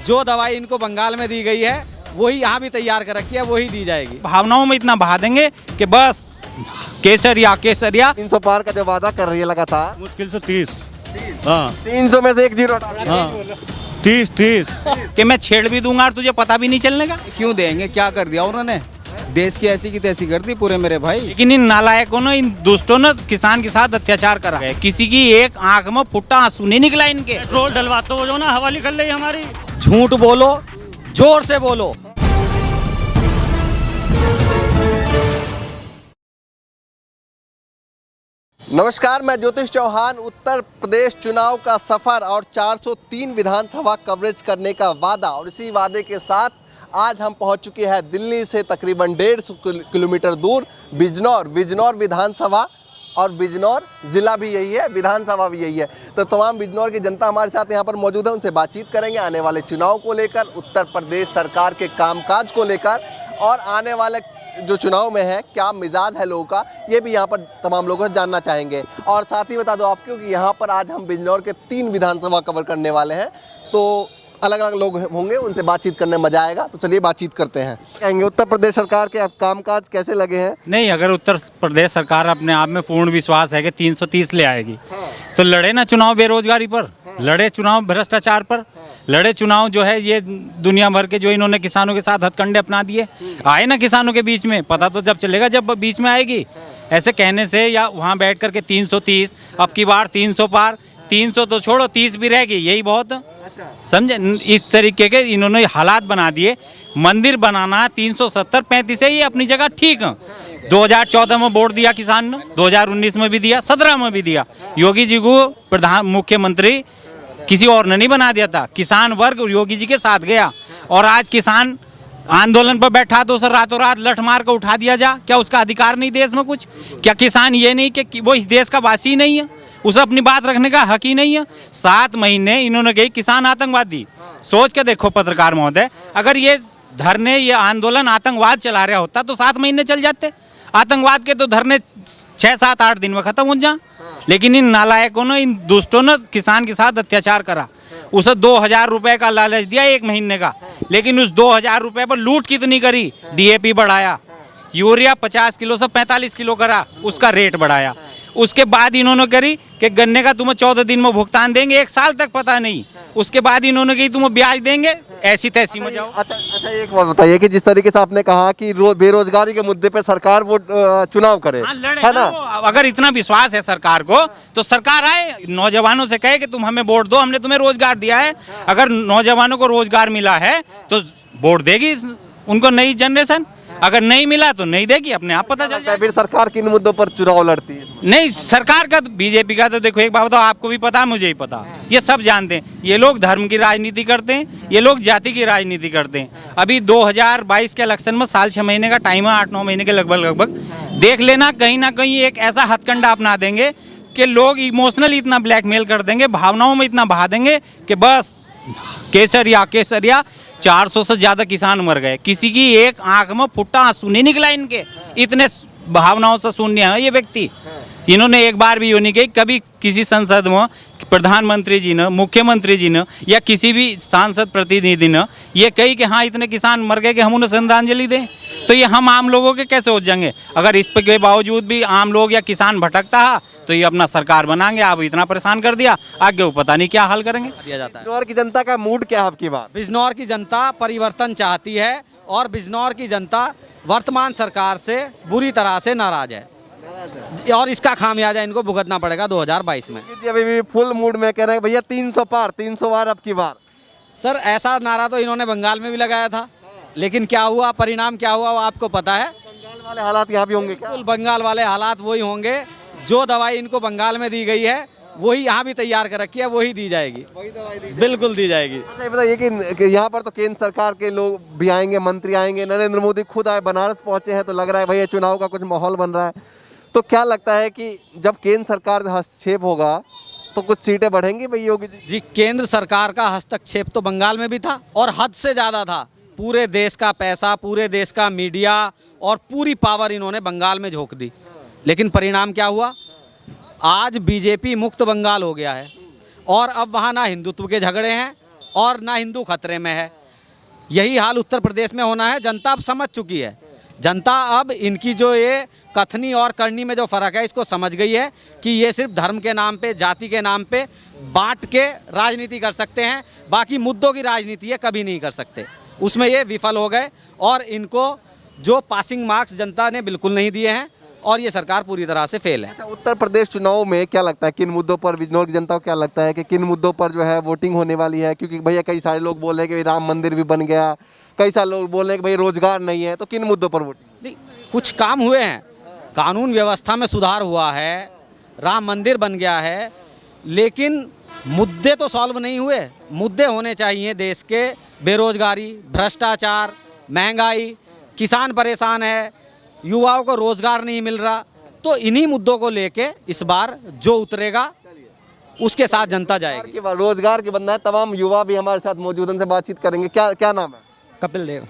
जो दवाई इनको बंगाल में दी गई है वही यहाँ भी तैयार कर रखी है, वही दी जाएगी। भावनाओं में इतना बहा देंगे कि बस केसरिया केसरिया। 300 पार का जो वादा कर रही है लगातार, मुश्किल से 30। हाँ 300 में से एक जीरो हाँ 30 कि मैं छेड़ भी दूंगा और तुझे पता भी नहीं चलने का। क्यों देंगे, क्या कर दिया उन्होंने? देश की ऐसी की तैसी कर दी पूरे मेरे भाई। लेकिन इन नालायकों ने, इन दुष्टों ने किसान के साथ अत्याचार करा है। किसी की एक आंख में फुट्टा आंसू नहीं निकला इनके। पेट्रोल डलवाते हो जो ना हवा निकल रही हमारी। झूठ बोलो, जोर से बोलो। नमस्कार, मैं ज्योतिष चौहान। उत्तर प्रदेश चुनाव का सफर और 403 विधानसभा कवरेज करने का वादा, और इसी वादे के साथ आज हम पहुंच चुके हैं दिल्ली से तकरीबन 150 किलोमीटर दूर बिजनौर विधानसभा। और बिजनौर जिला भी यही है, विधानसभा भी यही है। तो तमाम बिजनौर की जनता हमारे साथ यहाँ पर मौजूद है, उनसे बातचीत करेंगे आने वाले चुनाव को लेकर, उत्तर प्रदेश सरकार के कामकाज को लेकर, और आने वाले जो चुनाव में है क्या मिजाज है लोगों का, ये भी यहाँ पर तमाम लोगों से जानना चाहेंगे। और साथ ही बता दो आपको कि यहाँ पर आज हम बिजनौर के 3 विधानसभा कवर करने वाले हैं, तो अलग अलग लोग होंगे, उनसे बातचीत करने में मजा आएगा। तो चलिए बातचीत करते हैं। कहेंगे उत्तर प्रदेश सरकार के अब कामकाज कैसे लगे हैं? नहीं, अगर उत्तर प्रदेश सरकार अपने आप में पूर्ण विश्वास है कि 330 ले आएगी, तो लड़े ना चुनाव बेरोजगारी पर, लड़े चुनाव भ्रष्टाचार पर, लड़े चुनाव जो है ये दुनिया भर के जो इन्होंने किसानों के साथ हथकंडे अपना दिए, आए ना किसानों के बीच में। पता तो जब चलेगा जब बीच में आएगी। ऐसे कहने से या वहाँ बैठ करके 330, अब की बार 300 पार, 300 तो छोड़ो 30 भी रहेगी, यही बहुत समझे। इस तरीके के इन्होंने हालात बना दिए। मंदिर बनाना 370-35 है, ये अपनी जगह ठीक है। 2014 में वोट दिया किसान ने, 2019 में भी दिया, 17 में भी दिया। योगी जी को प्रधान मुख्यमंत्री किसी और ने नहीं बना दिया था, किसान वर्ग योगी जी के साथ गया। और आज किसान आंदोलन पर बैठा तो उसे रातों रात लठ मार कर उठा दिया जा। क्या उसका अधिकार नहीं देश में कुछ? क्या किसान ये नहीं कि वो इस देश का वासी ही नहीं है, उसे अपनी बात रखने का हक ही नहीं है? 7 महीने इन्होंने कही किसान आतंकवादी। सोच के देखो पत्रकार महोदय, अगर ये धरने, ये आंदोलन आतंकवाद चला रहा होता तो 7 महीने चल जाते। आतंकवाद के तो धरने 6, 7, 8 दिन में खत्म हो जा। लेकिन इन नालायकों ने, इन दुष्टों ने किसान के साथ अत्याचार करा। उसे 2000 रुपए का लालच दिया 1 महीने का, लेकिन उस 2000 रुपए पर लूट कितनी करी? डीएपी बढ़ाया, यूरिया 50 किलो से 45 किलो करा, उसका रेट बढ़ाया। उसके बाद इन्होंने करी कि गन्ने का तुम्हें 14 दिन में भुगतान देंगे, 1 साल तक पता नहीं। उसके बाद इन्होंने कही तुम्हें ब्याज देंगे, ऐसी तैसी में जाओ। अच्छा, एक बात बताइए कि जिस तरीके से आपने कहा कि बेरोजगारी के मुद्दे पे सरकार वो चुनाव करे, है ना? अगर इतना विश्वास है सरकार को तो सरकार आए, नौजवानों से कहे कि तुम हमें वोट दो, हमने तुम्हें रोजगार दिया है। अगर नौजवानों को रोजगार मिला है तो वोट देगी उनको नई जनरेशन, अगर नहीं मिला तो नहीं देगी, अपने आप पता चल जाएगा। फिर सरकार किन मुद्दों पर चुनाव लड़ती है? नहीं, सरकार का, बीजेपी का तो देखो, एक बात बताओ, आपको भी पता, मुझे ही पता, ये सब जानते हैं। ये लोग धर्म की राजनीति करते हैं, ये लोग जाति की राजनीति करते हैं। अभी 2022 के इलेक्शन में साल 6 महीने का टाइम है, 8-9 महीने के लगभग देख लेना, कहीं ना कहीं एक ऐसा हथकंडा अपना देंगे कि लोग इमोशनली इतना ब्लैकमेल कर देंगे, भावनाओं में इतना बहा देंगे कि बस केसरिया केसरिया। 400 से ज्यादा किसान मर गए, किसी की एक आंख में फुट्टा आंसू नहीं निकला इनके, इतने भावनाओं से शून्य है ये व्यक्ति। इन्होंने एक बार भी ये नहीं कही, कभी किसी संसद में प्रधानमंत्री जी ने, मुख्यमंत्री जी ने, या किसी भी सांसद प्रतिनिधि ने ये कही कि हाँ इतने किसान मर गए कि हम उन्हें श्रद्धांजलि दें। तो ये हम आम लोगों के कैसे हो जाएंगे? अगर इस के बावजूद भी आम लोग या किसान भटकता है तो ये अपना सरकार बनाएंगे। आप इतना परेशान कर दिया, आगे वो पता नहीं क्या हाल करेंगे। दिया जाता है। बिजनौर की जनता का मूड क्या है आपकी बात? बिजनौर की जनता परिवर्तन चाहती है, और बिजनौर की जनता वर्तमान सरकार से बुरी तरह से नाराज है, और इसका खामियाजा इनको भुगतना पड़ेगा 2022 में। अभी भी फुल मूड में कह रहे हैं भैया 300 पार, 300 बार अब की बार। सर, ऐसा नारा तो इन्होंने बंगाल में भी लगाया था, लेकिन क्या हुआ, परिणाम क्या हुआ वो आपको पता है। बंगाल वाले हालात यहाँ भी होंगे क्या? बिल्कुल बंगाल वाले हालात वही होंगे। जो दवाई इनको बंगाल में दी गई है वही यहाँ भी तैयार कर रखी है, वही दी जाएगी, वही दवाई दी बिल्कुल दी जाएगी। अच्छा, ये बताइए कि यहाँ पर तो केंद्र सरकार के लोग भी आएंगे, मंत्री आएंगे, नरेंद्र मोदी खुद आए, बनारस पहुंचे हैं, तो लग रहा है भैया चुनाव का कुछ माहौल बन रहा है। तो क्या लगता है कि जब केंद्र सरकार का हस्तक्षेप होगा तो कुछ सीटें बढ़ेंगी भाई योगी जी? जी, केंद्र सरकार का हस्तक्षेप तो बंगाल में भी था, और हद से ज़्यादा था। पूरे देश का पैसा, पूरे देश का मीडिया और पूरी पावर इन्होंने बंगाल में झोंक दी, लेकिन परिणाम क्या हुआ? आज बीजेपी मुक्त बंगाल हो गया है, और अब वहाँ ना हिंदुत्व के झगड़े हैं और ना हिंदू खतरे में है। यही हाल उत्तर प्रदेश में होना है। जनता अब समझ चुकी है। जनता अब इनकी जो ये कथनी और करनी में जो फ़र्क है इसको समझ गई है कि ये सिर्फ धर्म के नाम पे, जाति के नाम पे बांट के राजनीति कर सकते हैं, बाकी मुद्दों की राजनीति ये कभी नहीं कर सकते। उसमें ये विफल हो गए और इनको जो पासिंग मार्क्स जनता ने बिल्कुल नहीं दिए हैं और ये सरकार पूरी तरह से फेल है। अच्छा, उत्तर प्रदेश चुनाव में क्या लगता है किन मुद्दों पर बिजनौर की जनता को क्या लगता है कि किन मुद्दों पर जो है वोटिंग होने वाली है? क्योंकि भैया कई सारे लोग बोल रहे हैं कि राम मंदिर भी बन गया, कई सारे लोग बोल रहे हैं कि भाई रोजगार नहीं है, तो किन मुद्दों पर वोटिंग? नहीं, कुछ काम हुए हैं, कानून व्यवस्था में सुधार हुआ है, राम मंदिर बन गया है, लेकिन मुद्दे तो सॉल्व नहीं हुए। मुद्दे होने चाहिए देश के, बेरोजगारी, भ्रष्टाचार, महंगाई, किसान परेशान है, युवाओं को रोजगार नहीं मिल रहा। तो इन्हीं मुद्दों को लेके इस बार जो उतरेगा उसके साथ जनता जाएगी। रोजगार के बंदा है, तमाम युवा भी हमारे साथ मौजूद हैं, उनसे बातचीत करेंगे। क्या क्या नाम है? कपिल देव।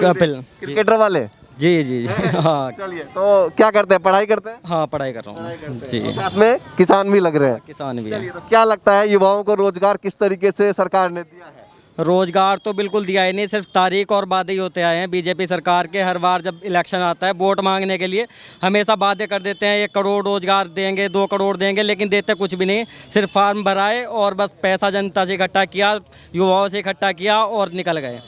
कपिल क्रिकेटर वाले? जी जी जी हाँ। चलिए, तो क्या करते हैं, पढ़ाई करते हैं? हाँ, पढ़ाई कर रहा हूँ जी। साथ में किसान भी लग रहे हैं? किसान भी है। तो क्या लगता है युवाओं को रोजगार किस तरीके से सरकार ने दिया है? रोजगार तो बिल्कुल दिया ही नहीं, सिर्फ तारीख और वादे ही होते आए हैं बीजेपी सरकार के। हर बार जब इलेक्शन आता है वोट मांगने के लिए हमेशा वादे कर देते हैं, 1 करोड़ रोजगार देंगे, 2 करोड़ देंगे, लेकिन देते कुछ भी नहीं। सिर्फ फार्म भराए और बस पैसा जनता से इकट्ठा किया, युवाओं से इकट्ठा किया और निकल गए।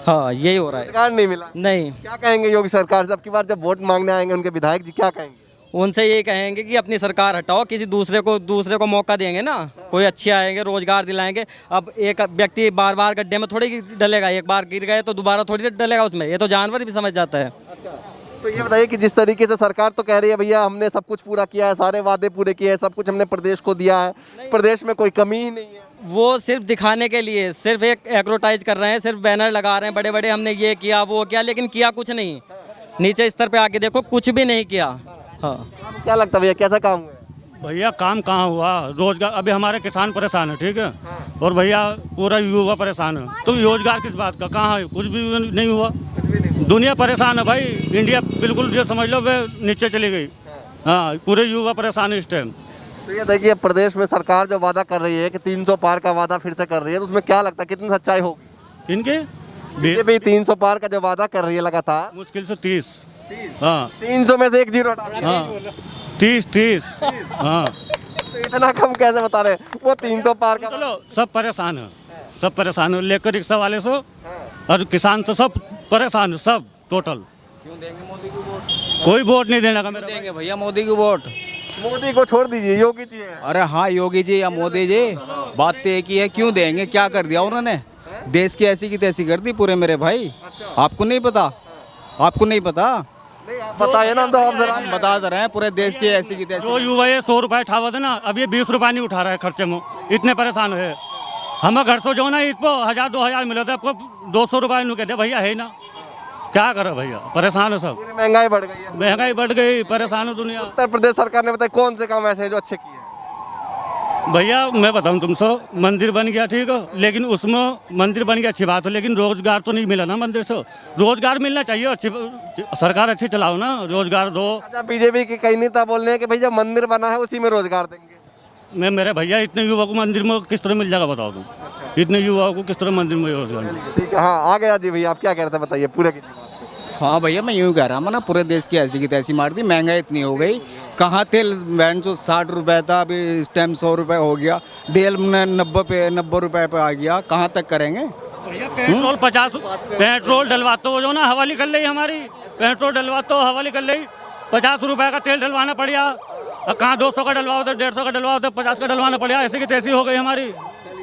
हाँ, यही हो रहा है। रोजगार नहीं मिला? नहीं। क्या कहेंगे योगी सरकार से? अब की बार जब वोट मांगने आएंगे उनके विधायक जी, क्या कहेंगे? उनसे ये कहेंगे कि अपनी सरकार हटाओ, किसी दूसरे को मौका देंगे ना, कोई अच्छे आएंगे, रोजगार दिलाएंगे। अब एक व्यक्ति बार बार गड्ढे में थोड़ी डलेगा, एक बार गिर गए तो दोबारा थोड़ी डलेगा उसमें, ये तो जानवर भी समझ जाता है। तो ये बताइए कि जिस तरीके से सरकार तो कह रही है भैया हमने सब कुछ पूरा किया है, सारे वादे पूरे किए हैं, सब कुछ हमने प्रदेश को दिया है, प्रदेश में कोई कमी ही नहीं है, वो सिर्फ दिखाने के लिए सिर्फ एक एडवर्टाइज कर रहे हैं, सिर्फ बैनर लगा रहे हैं बड़े बड़े, हमने ये किया वो किया, लेकिन किया कुछ नहीं। नीचे स्तर पे आके देखो, कुछ भी नहीं किया। हाँ, क्या लगता है भैया कैसा काम हुआ? भैया काम कहाँ हुआ? रोजगार अभी हमारे किसान परेशान है, ठीक है, और भैया पूरा युवा परेशान है, तो रोजगार किस बात का? कहाँ है? कुछ भी नहीं हुआ। दुनिया परेशान है भाई, इंडिया बिल्कुल जो समझ लो वे नीचे चली गई। हाँ, पूरे युवा परेशान है इस टाइम। तो ये देखिए प्रदेश में सरकार जो वादा कर रही है कि 300 पार का वादा फिर से कर रही है, तो उसमें क्या लगता है कितनी सच्चाई होगी? इनके बीजेपी 300 पार का जो वादा कर रही है लगातार, मुश्किल से 30। हाँ, 300 में से 1 जीरो हटा दिया। हाँ, 30। हाँ, तो इतना कम कैसे बता रहे हैं? वो 300 पार का। चलो सब परेशान है, सब परेशान है, लेकर रिक्शा वाले से और किसान तो सब परेशान है, सब टोटल। क्यों देंगे मोदी को वोट? कोई वोट नहीं देने का मेरा। देंगे भैया मोदी को वोट। मोदी को छोड़ दीजिए, योगी जी है। अरे हाँ, योगी जी या मोदी जी, बात तो एक ही है। क्यों देंगे? क्या कर दिया उन्होंने? देश की ऐसी की तैसी कर दी पूरे मेरे भाई। आपको नहीं पता? आपको नहीं पता? बताइए ना, तो आप जरा बता रहे हैं पूरे देश की ऐसी की तैसी। जो युवा ये 100 रुपये उठावा था ना, अब ये 20 रुपये नहीं उठा रहा है खर्चे में, इतने परेशान है। हमें घर से जो ना इसको 1000-2000 मिला था, आपको 200 रुपये नहीं कहते भैया, है ना, क्या करो भैया, परेशान हो सब। पूरी महंगाई बढ़ गई है। महंगाई बढ़ गई, परेशान हो दुनिया। उत्तर प्रदेश सरकार ने बताया कौन से काम ऐसे हैं जो अच्छे किए हैं? भैया मैं बताऊं तुमसे, मंदिर बन गया ठीक है, लेकिन उसमें मंदिर बन गया अच्छी बात है, लेकिन रोजगार तो नहीं मिला ना मंदिर से। रोजगार मिलना चाहिए, अच्छी सरकार अच्छी चलाओ ना, रोजगार दो। अच्छा, बीजेपी के कई नेता बोल रहे हैं कि भैया मंदिर बना है उसी में रोजगार देंगे। मैं मेरे भैया इतने युवा को मंदिर में किस तरह मिल जाएगा बताओ तुम? इतने युवाओं को किस तरह मंदिर में रोजगार मिलेगा? ठीक है, हाँ आ गया जी भैया, आप क्या कह रहे थे बताइए पूरे की। हाँ भैया, मैं यूँ कह रहा हूँ ना, पूरे देश की ऐसी की तैसी मार दी। महंगाई इतनी हो गई, कहाँ तेल बैंड जो 60 रुपये था, अभी इस टाइम 100 रुपये हो गया। डीएल 90 रुपये पे आ गया। कहाँ तक करेंगे? भैया पेट्रोल 50, पेट्रोल डलवाते हो जो ना हवाली कर ली हमारी, पेट्रोल डलवाते हो हवाली कर ली, 50 रुपये का तेल डलवाना पड़ेगा। कहाँ 200 का डलवाओ तो 150 का डलवाओ तो 50 का डलवाना पड़ेगा, ऐसी की तैसी हो गई हमारी।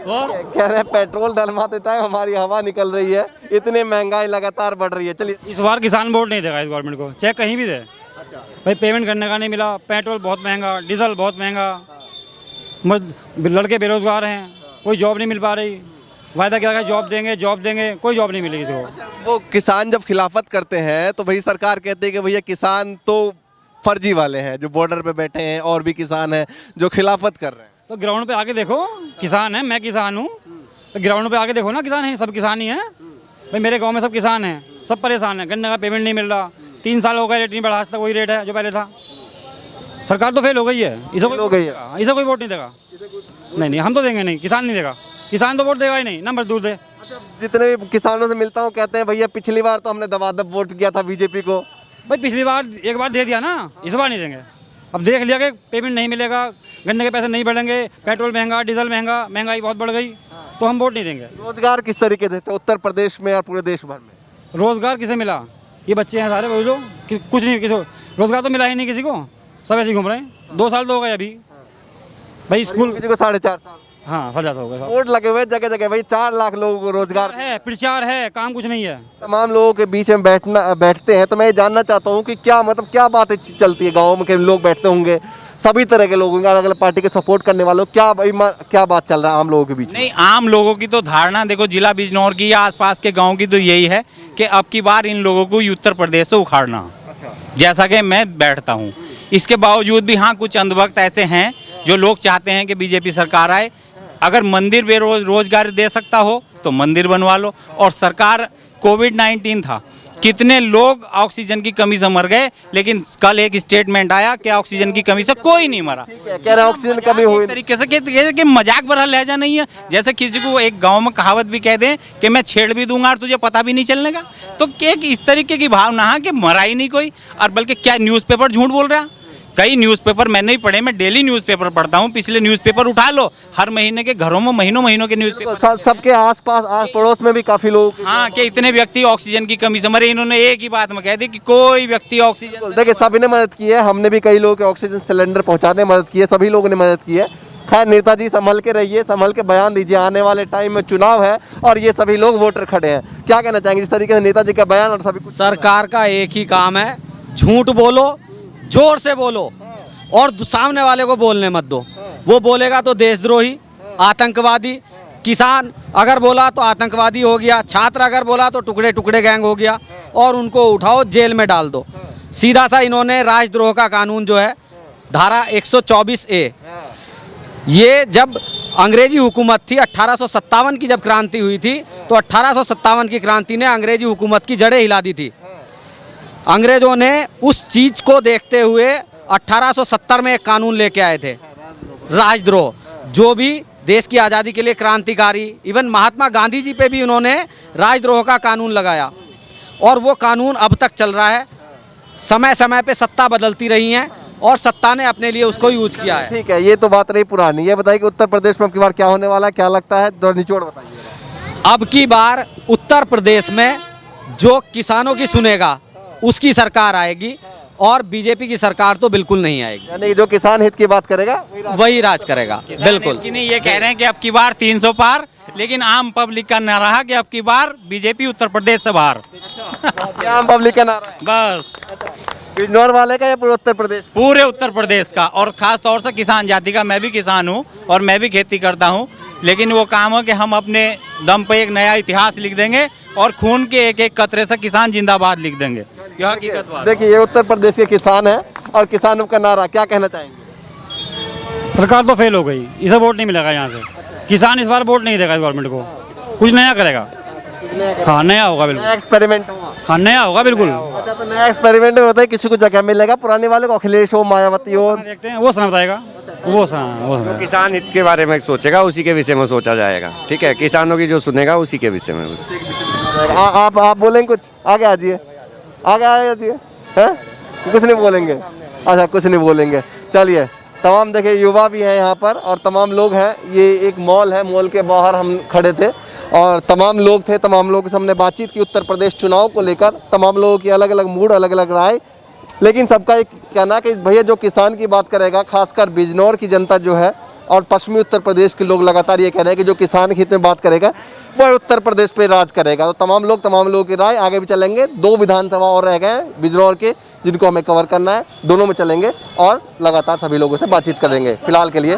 और कह रहे हैं पेट्रोल डलवा देता है, हमारी हवा निकल रही है, इतनी महंगाई लगातार बढ़ रही है। चलिए, इस बार किसान वोट नहीं देगा इस गवर्नमेंट को, चाहे कहीं भी दे। भाई पेमेंट करने का नहीं मिला, पेट्रोल बहुत महंगा, डीजल बहुत महंगा, लड़के बेरोजगार हैं, कोई जॉब नहीं मिल पा रही। वायदा क्या जॉब देंगे, कोई जॉब नहीं मिलेगी किसी को। वो किसान जब खिलाफत करते हैं तो भाई सरकार कहती है कि भैया किसान तो फर्जी वाले हैं, जो बॉर्डर पे बैठे हैं, और भी किसान हैं जो खिलाफत कर रहे हैं। तो ग्राउंड पे आके देखो, किसान है, मैं किसान हूँ, तो ग्राउंड पे आके देखो ना, किसान है, सब किसान ही हैं। भाई मेरे गांव में सब किसान हैं, सब परेशान हैं, गन्ने का पेमेंट नहीं मिल रहा, 3 साल हो गए, रेट नहीं बढ़ा, आज तक वही रेट है जो पहले था। सरकार तो फेल हो गई है, इसे कोई वोट नहीं देगा। नहीं, हम तो देंगे नहीं, किसान नहीं देगा। किसान तो वोट देगा ही नहीं, ना मजदूर दे। जितने भी किसानों से मिलता हूँ कहते हैं भैया पिछली बार तो हमने दबादब वोट किया था बीजेपी को। भाई पिछली बार एक बार दे दिया ना, इस बार नहीं देंगे। अब देख लिया कि पेमेंट नहीं मिलेगा, गन्ने के पैसे नहीं बढ़ेंगे, पेट्रोल महंगा, डीजल महंगा, महंगाई बहुत बढ़ गई, तो हम वोट नहीं देंगे। रोजगार किस तरीके देते उत्तर प्रदेश में और पूरे देश भर में? रोजगार किसे मिला? ये बच्चे हैं सारे बोलो कि कुछ नहीं, किसी रोजगार तो मिला ही नहीं किसी को, सब ऐसे घूम रहे हैं। 2 साल तो हो गए अभी भाई स्कूल, किसी को 4.5 साल। हाँ 4.5 हो गए। वोट लगे हुए जगह जगह भाई, 4 लाख लोगों को रोजगार है, प्रचार है, काम कुछ नहीं है। तमाम लोगों के बीच में बैठते हैं तो मैं ये जानना चाहता हूँ कि क्या मतलब क्या बातें चलती है गाँव में के लोग बैठते होंगे, सभी तरह के लोग होंगे, अलग अलग पार्टी के सपोर्ट करने वालों, क्या बात चल रहा है आम लोगों के बीच? नहीं, आम लोगों की तो धारणा देखो, जिला बिजनौर की या आसपास के गांव की तो यही है कि अब की बार इन लोगों को उत्तर प्रदेश से उखाड़ना, जैसा कि मैं बैठता हूं। इसके बावजूद भी हाँ कुछ अंधभक्त ऐसे हैं जो लोग चाहते हैं कि बीजेपी सरकार आए। अगर मंदिर बेरोजगार दे सकता हो तो मंदिर बनवा लो। और सरकार, कोविड-19 था, कितने लोग ऑक्सीजन की कमी से मर गए, लेकिन कल एक स्टेटमेंट आया कि ऑक्सीजन की कमी से कोई नहीं मरा। कह रहे ऑक्सीजन कमी हुई तरीके से कि मजाक भरा लहजा नहीं है। जैसे किसी को एक गांव में कहावत भी कह दें कि मैं छेड़ भी दूंगा और तुझे पता भी नहीं चलने का, तो एक इस तरीके की भावना है कि मरा ही नहीं कोई। और बल्कि क्या न्यूज़पेपर झूठ बोल रहा है? कई न्यूज़पेपर मैंने ही पढ़े, मैं डेली न्यूज़पेपर पढ़ता हूँ। पिछले न्यूज़पेपर उठा लो, हर महीने के घरों में महीनों के न्यूज़पेपर, सबके आसपास आस पड़ोस में भी काफी लोग, हाँ, कि इतने व्यक्ति ऑक्सीजन की कमी से मरे। इन्होंने एक ही बात में कह दी कि कोई व्यक्ति ऑक्सीजन, देखिए सभी ने मदद की है, हमने भी कई लोगों के ऑक्सीजन सिलेंडर पहुंचाने में मदद की है, सभी लोगों ने मदद की है। खैर नेताजी संभल के रहिए, संभल के बयान दीजिए, आने वाले टाइम में चुनाव है और ये सभी लोग वोटर खड़े हैं। क्या कहना चाहेंगे जिस तरीके से नेताजी का बयान और सभी कुछ? सरकार का एक ही काम है, झूठ बोलो, जोर से बोलो और सामने वाले को बोलने मत दो। वो बोलेगा तो देशद्रोही, आतंकवादी, किसान अगर बोला तो आतंकवादी हो गया, छात्र अगर बोला तो टुकड़े टुकड़े गैंग हो गया, और उनको उठाओ जेल में डाल दो। सीधा सा इन्होंने राजद्रोह का कानून जो है, धारा 124A, ये जब अंग्रेजी हुकूमत थी 1857 की जब क्रांति हुई थी, तो 1857 की क्रांति ने अंग्रेजी हुकूमत की जड़ें हिला दी थी। अंग्रेजों ने उस चीज़ को देखते हुए 1870 में एक कानून लेके आए थे, राजद्रोह, जो भी देश की आज़ादी के लिए क्रांतिकारी, इवन महात्मा गांधी जी पे भी उन्होंने राजद्रोह का कानून लगाया, और वो कानून अब तक चल रहा है। समय समय पे सत्ता बदलती रही हैं और सत्ता ने अपने लिए उसको यूज किया है। ठीक है, ये तो बात रही पुरानी। ये बताइए कि उत्तर प्रदेश में अब की बार क्या होने वाला है, क्या लगता है, तो निचोड़ बताइए। अब की बार उत्तर प्रदेश में जो किसानों की सुनेगा उसकी सरकार आएगी, और बीजेपी की सरकार तो बिल्कुल नहीं आएगी। यानी जो किसान हित की बात करेगा वही राज करेगा। बिल्कुल कि नहीं, ये कह रहे हैं कि अब की बार 300 पार, लेकिन आम पब्लिक का नारा रहा कि अब की बार बीजेपी उत्तर प्रदेश से बाहर। क्या आम पब्लिक का नारा है? बस बिजनौर वाले का या पूरे उत्तर प्रदेश? पूरे उत्तर प्रदेश का, और खास तौर से किसान जाति का। मैं भी किसान हूँ और मैं भी खेती करता हूँ, लेकिन वो काम है कि हम अपने दम पे एक नया इतिहास लिख देंगे और खून के एक एक कतरे से किसान जिंदाबाद लिख देंगे। यह हकीकत बात। देखिए ये उत्तर प्रदेश के किसान हैं और किसानों का नारा, क्या कहना चाहेंगे? सरकार तो फेल हो गई, इसे वोट नहीं मिलेगा यहाँ से। किसान इस बार वोट नहीं देगा गवर्नमेंट को, कुछ नया करेगा। हाँ नया होगा बिल्कुल, नया एक्सपेरिमेंट होगा। हाँ नया होगा बिल्कुल। अच्छा, तो नया एक्सपेरिमेंट में होता है किसी को जगह मिलेगा, पुराने वाले को अखिलेश हो, मायावती हो, देखते हैं वो समय बताएगा, वो समय। किसान हित के बारे में सोचेगा, उसी के विषय में सोचा जाएगा। ठीक है, किसानों की जो सुनेगा उसी के विषय में। आप बोलेंगे कुछ? आगे आ जाइए, आगे आ जाइए। हैं? कुछ नहीं बोलेंगे? अच्छा, कुछ नहीं बोलेंगे। चलिए, तमाम देखिए युवा भी हैं यहाँ पर और तमाम लोग हैं। ये एक मॉल है, मॉल के बाहर हम खड़े थे और तमाम लोग थे, तमाम लोगों से हमने बातचीत की उत्तर प्रदेश चुनाव को लेकर। तमाम लोगों की अलग अलग मूड, अलग अलग राय, लेकिन सबका एक कहना कि भैया जो किसान की बात करेगा, खासकर बिजनौर की जनता जो है और पश्चिमी उत्तर प्रदेश के लोग लगातार ये कह रहे हैं कि जो किसान के हित में बात करेगा वह उत्तर प्रदेश पे राज करेगा। तो तमाम लोगों की राय, आगे भी चलेंगे। 2 विधानसभा और रह गए हैं बिजनौर के, जिनको हमें कवर करना है, दोनों में चलेंगे और लगातार सभी लोगों से बातचीत करेंगे। फिलहाल के लिए